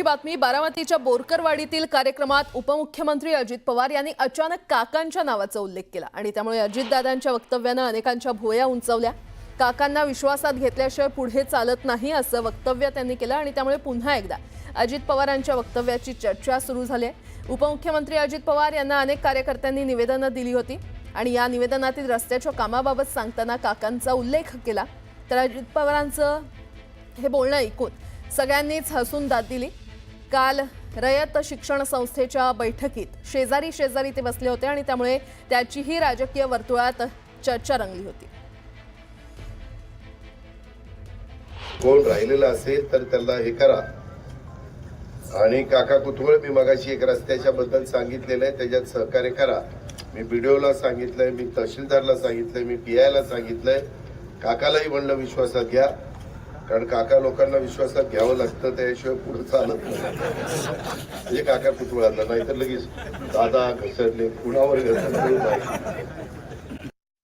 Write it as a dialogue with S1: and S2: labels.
S1: बातमी बारामतीच्या बोरकरवाडीतील कार्यक्रमात उपमुख्यमंत्री अजित पवार यांनी अचानक काकांच्या नावाचा उल्लेख केला आणि त्यामुळे अजितदादांच्या वक्तव्याने अनेकांच्या भुवया उंचावल्या। काकांना विश्वासात घेतल्याशिवाय पुढे चालत नाही असं वक्तव्य त्यांनी केलं आणि त्यामुळे पुन्हा एकदा अजित पवारांच्या वक्तव्याची चर्चा सुरू झाली आहे। उपमुख्यमंत्री अजित पवार यांना अनेक कार्यकर्त्यांनी निवेदनं दिली होती आणि या निवेदनातील रस्त्याच्या कामाबाबत सांगताना काकांचा उल्लेख केला। तर अजित पवारांचं हे बोलणं ऐकून सगळ्यांनीच हसून दाद दिली। काल रयत शिक्षण संस्थेच्या बैठकीत शेजारी ते बसले होते आणि त्यामुळे त्याचीही राजकीय वर्तुळात चर्चा रंगली होती।
S2: कोण राहिलेला असेल तर त्याला हे करा। आणि काका कुतुळ मी मगाशी एक रस्त्याच्या बद्दल सांगितलेलं आहे, त्याच्यात सहकार्य करा। मी बीडीओला सांगितलंय, मी तहसीलदारला सांगितलंय, मी पीआयला सांगितलंय। काकालाही म्हणलं विश्वासात घ्या, कारण काका लोकांना विश्वासात घ्यावं लागतं, त्याशिवाय पुढे चालत नाही। म्हणजे काका कुतुळांना नाहीतर लगेच दादा घसरले, कुणावर घसरले नाही।